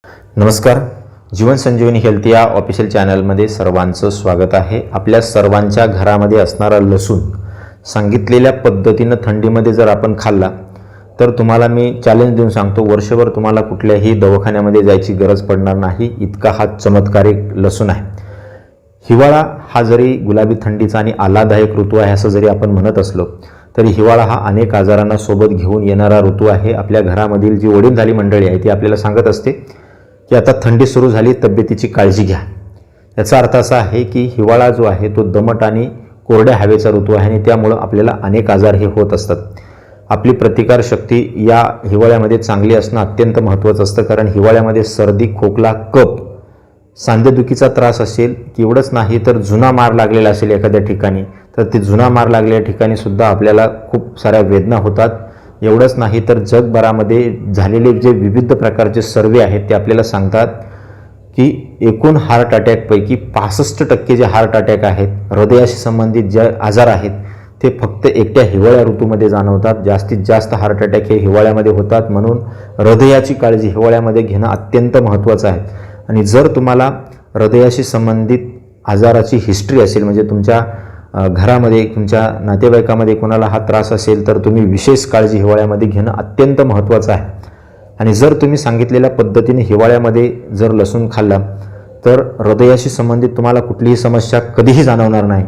नमस्कार. जीवन संजीवनी हेल्थ या ऑफिशियल चॅनलमध्ये सर्वांचं स्वागत आहे. आपल्या सर्वांच्या घरामध्ये असणारा लसूण सांगितलेल्या पद्धतीनं थंडीमध्ये जर आपण खाल्ला तर तुम्हाला मी चॅलेंज देऊन सांगतो, वर्षभर तुम्हाला कुठल्याही दवाखान्यामध्ये जायची गरज पडणार नाही. इतका हा चमत्कारिक लसूण आहे. हिवाळा हा जरी गुलाबी थंडीचा आणि आल्हाददायक ऋतू आहे असं जरी आपण म्हणत असलो तरी हिवाळा हा अनेक आजारांना सोबत घेऊन येणारा ऋतू आहे. आपल्या घरामधील जी वडीलधारी मंडळी आहे ती आपल्याला सांगत असते की आता थंडी सुरू झाली, तब्येतीची काळजी घ्या. याचा अर्थ असा आहे की हिवाळा जो आहे तो दमट आणि कोरड्या हवेचा ऋतू आहे आणि त्यामुळं आपल्याला अनेक आजार हे होत असतात. आपली प्रतिकारशक्ती या हिवाळ्यामध्ये चांगली असणं अत्यंत महत्त्वाचं असतं, कारण हिवाळ्यामध्ये सर्दी, खोकला, कफ, सांधेदुखीचा त्रास असेल की एवढंच नाही तर जुना मार लागलेला असेल एखाद्या ठिकाणी, तर ते जुना मार लागलेल्या ठिकाणी सुद्धा आपल्याला खूप साऱ्या वेदना होतात. एवढंच नाही तर जगभरामध्ये झालेले जे विविध प्रकारचे सर्वे आहेत ते आपल्याला सांगतात की एकूण हार्ट अटॅकपैकी 65% जे हार्ट अटॅक आहेत, हृदयाशी संबंधित जे आजार आहेत ते फक्त एकट्या हिवाळ्या ऋतूमध्ये जाणवतात. जास्तीत जास्त हार्ट अटॅक हे हिवाळ्यामध्ये होतात. म्हणून हृदयाची काळजी हिवाळ्यामध्ये घेणं अत्यंत महत्त्वाचं आहे. आणि जर तुम्हाला हृदयाशी संबंधित आजाराची हिस्ट्री असेल, म्हणजे तुमच्या घरामध्ये तुमच्या नातेवाईकामध्ये कोणाला हा त्रास असेल तर तुम्ही विशेष काळजी हिवाळ्यामध्ये घेणं अत्यंत महत्त्वाचं आहे. आणि जर तुम्ही सांगितलेल्या पद्धतीने हिवाळ्यामध्ये जर लसूण खाल्ला तर हृदयाशी संबंधित तुम्हाला कुठलीही समस्या कधीही जाणवणार नाही.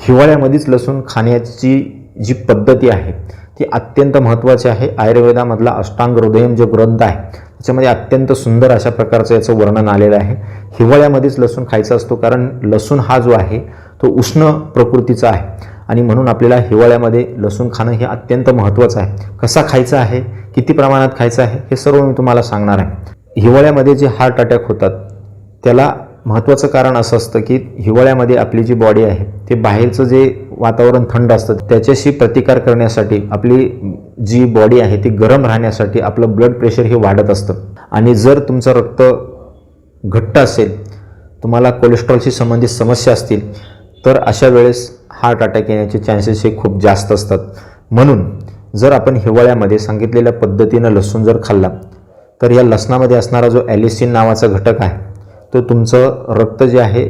हिवाळ्यामध्येच लसूण खाण्याची जी पद्धती आहे ती अत्यंत महत्त्वाची आहे. आयुर्वेदामधला अष्टांग हृदयम जो ग्रंथ आहे त्याच्यामध्ये अत्यंत सुंदर अशा प्रकारचं याचं वर्णन आलेलं आहे. हिवाळ्यामध्येच लसूण खायचा असतो, कारण लसूण हा जो आहे तो उष्ण प्रकृतीचा आहे आणि म्हणून आपल्याला हिवाळ्यामध्ये लसूण खाणं हे अत्यंत महत्त्वाचं आहे. कसा खायचा आहे, किती प्रमाणात खायचं आहे हे सर्व मी तुम्हाला सांगणार आहे. हिवाळ्यामध्ये जे हार्ट अटॅक होतात त्याला महत्त्वाचं कारण असं असतं की हिवाळ्यामध्ये आपली जी बॉडी आहे ते बाहेरचं जे वातावरण थंड असतं त्याच्याशी प्रतिकार करण्यासाठी आपली जी बॉडी आहे ती गरम राहण्यासाठी आपलं ब्लड प्रेशर हे वाढत असतं. आणि जर तुमचं रक्त घट्ट असेल, तुम्हाला कोलेस्ट्रॉलशी संबंधित समस्या असतील तर अशा वेळेस हार्ट अटॅक येण्याचे चान्सेस हे खूप जास्त असतात. म्हणून जर आपण हिवाळ्यामध्ये सांगितलेल्या पद्धतीनं लसूण जर खाल्ला तर या लसणामध्ये असणारा जो ॲलिसिन नावाचा घटक आहे तो तुमचं रक्त जे आहे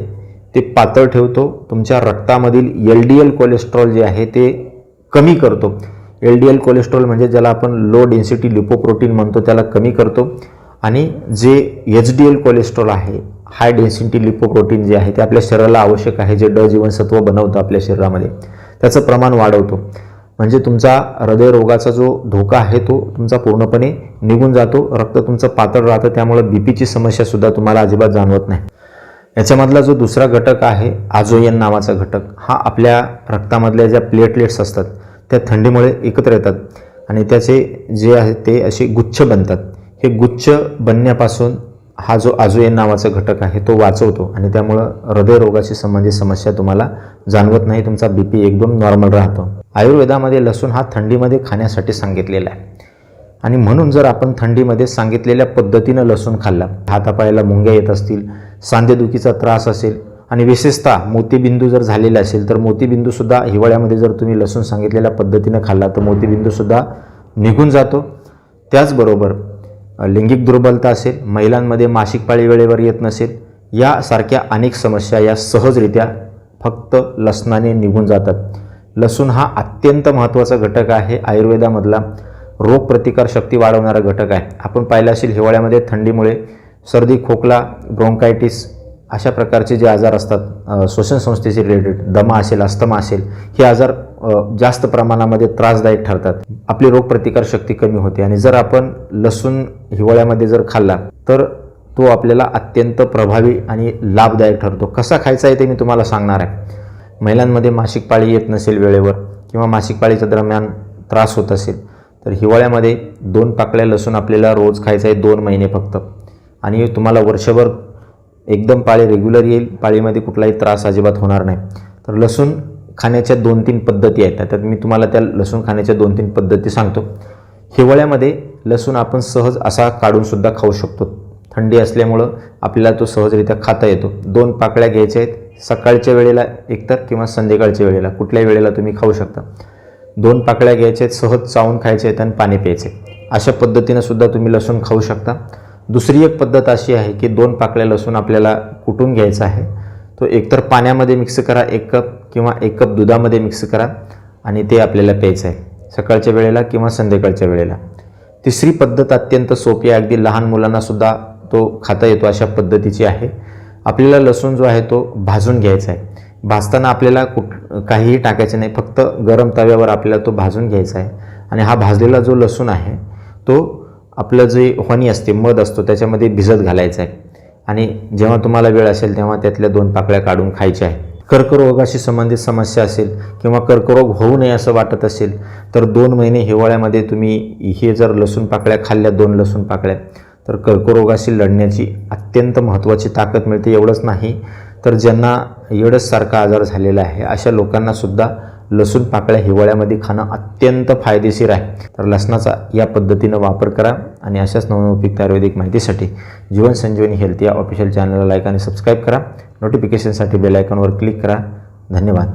ते पातळ ठेवतो. तुमच्या रक्तामधील LDL कोलेस्ट्रॉल जे आहे ते कमी करतो. LDL कोलेस्ट्रॉल म्हणजे ज्याला आपण लो डेन्सिटी लिपोप्रोटीन म्हणतो त्याला कमी करतो. आणि जे HDL कोलेस्ट्रॉल आहे, हाय डेन्सिटी लिपोप्रोटीन जे आहे ते आपल्या शरीराला आवश्यक आहे, जे ड जीवनसत्व बनवतं आपल्या शरीरामध्ये, त्याचं प्रमाण वाढवतो. म्हणजे तुमचा हृदयरोगाचा जो धोका आहे तो तुमचा पूर्णपणे निघून जातो. रक्त तुमचं पातळ राहतं, त्यामुळं BPची समस्यासुद्धा तुम्हाला अजिबात जाणवत नाही. याच्यामधला जो दुसरा घटक आहे आझोयन नावाचा घटक, हा आपल्या रक्तामधल्या ज्या प्लेटलेट्स असतात त्या थंडीमुळे एकत्र येतात आणि त्याचे जे आहे ते असे गुच्छ बनतात. हे गुच्छ बनण्यापासून हा जो आझोयन नावाचा घटक आहे तो वाचवतो आणि त्यामुळं हृदयरोगाशी संबंधित समस्या तुम्हाला जाणवत नाही. तुमचा BP एकदम नॉर्मल राहतो. आयुर्वेदामध्ये लसूण हा थंडीमध्ये खाण्यासाठी सांगितलेला आहे आणि म्हणून जर आपण थंडीमध्ये सांगितलेल्या पद्धतीनं लसूण खाल्ला, हातापायाला मुंग्या येत असतील, सांधेदुखीचा त्रास असेल आणि विशेषतः मोतीबिंदू जर झालेला असेल तर मोतीबिंदूसुद्धा हिवाळ्यामध्ये जर तुम्ही लसूण सांगितलेल्या पद्धतीनं खाल्ला तर मोतीबिंदूसुद्धा निघून जातो. त्याचबरोबर लैंगिक दुर्बलता असेल, महिलांमध्ये मासिक पाळी वेळेवर येत नसेल, यासारख्या अनेक समस्या या सहजरित्या फक्त लसणाने निघून जातात. लसूण हा अत्यंत महत्त्वाचा घटक आहे. आयुर्वेदामधला रोगप्रतिकार शक्ती वाढवणारा घटक आहे. आपण पाहिलं असेल हिवाळ्यामध्ये थंडीमुळे सर्दी, खोकला, ब्रोंकायटिस अशा प्रकारचे जे आजार असतात श्वसन संस्थेशी रिलेटेड, दमा असेल, अस्थमा असेल, हे आजार जास्त प्रमाणामध्ये त्रासदायक ठरतात. आपली रोगप्रतिकार शक्ती कमी होते आणि जर आपण लसूण हिवाळ्यामध्ये जर खाल्ला तर तो आपल्याला अत्यंत प्रभावी आणि लाभदायक ठरतो. कसा खायचा आहे ते मी तुम्हाला सांगणार आहे. महिलांमध्ये मासिक पाळी येत नसेल वेळेवर किंवा मासिक पाळीच्या दरम्यान त्रास होत असेल तर हिवाळ्यामध्ये 2 पाकळ्या लसूण आपल्याला रोज खायचा आहे 2 महिने फक्त. आणि तुम्हाला वर्षभर एकदम पाळी रेग्युलर येईल, पाळीमध्ये कुठलाही त्रास अजिबात होणार नाही. तर लसूण खाण्याच्या 2-3 पद्धती आहेत. त्यात मी तुम्हाला त्या लसूण खाण्याच्या 2-3 पद्धती सांगतो. हिवाळ्यामध्ये लसूण आपण सहज असा काढूनसुद्धा खाऊ शकतो. थंडी असल्यामुळं आपल्याला तो सहजरित्या खाता येतो. 2 पाकळ्या घ्यायच्या आहेत. सकाळच्या वेळेला एकतर किंवा संध्याकाळच्या वेळेला कुठल्याही वेळेला तुम्ही खाऊ शकता. 2 पाकळ्या घ्यायच्या आहेत, सहज चावून खायचे आहेत आणि पाणी प्यायचे. अशा पद्धतीनं सुद्धा तुम्ही लसूण खाऊ शकता. दुसरी एक पद्धत अशी आहे की 2 पाकळ्या लसूण आपल्याला कुटून घ्यायचा आहे. तो एकतर पाण्यामध्ये मिक्स करा 1 कप किंवा 1 कप दुधामध्ये मिक्स करा आणि ते आपल्याला प्यायचं आहे सकाळच्या वेळेला किंवा संध्याकाळच्या वेळेला. तिसरी पद्धत अत्यंत सोपी आहे, अगदी लहान मुलांनासुद्धा तो खाता येतो अशा पद्धतीची आहे. आपल्याला लसूण जो आहे तो भाजून घ्यायचा आहे. भाजताना आपल्याला काहीही टाकायचं नाही, फक्त गरम तव्यावर आपल्याला तो भाजून घ्यायचा आहे. आणि हा भाजलेला जो लसूण आहे तो आपलं जे हनी असते, मध असतो, त्याच्यामध्ये भिजत घालायचा आहे. आणि जेव्हा तुम्हाला वेळ असेल तेव्हा त्यातल्या 2 पाकळ्या काढून खायच्या आहे. कर्करोगाशी संबंधित समस्या असेल किंवा कर्करोग होऊ नये असं वाटत असेल तर 2 महिने हिवाळ्यामध्ये तुम्ही हे जर लसूण पाकळ्या खाल्ल्या, 2 लसूण पाकळ्या, तर कर्करोगाशी लढण्याची अत्यंत महत्त्वाची ताकद मिळते. एवढंच नाही तर ज्यांना एड्ससारखा आजार झालेला आहे अशा लोकांनासुद्धा लसूण पाकळ्या हिवाळ्यामध्ये खाणं अत्यंत फायदेशीर आहे. तर लसणाचा या पद्धतीनं वापर करा आणि अशाच नवनवीन आयुर्वेदिक माहितीसाठी जीवन संजीवनी हेल्थ या ऑफिशियल चॅनलला लाईक आणि सबस्क्राईब करा. नोटिफिकेशनसाठी बेल आयकॉनवर क्लिक करा. धन्यवाद.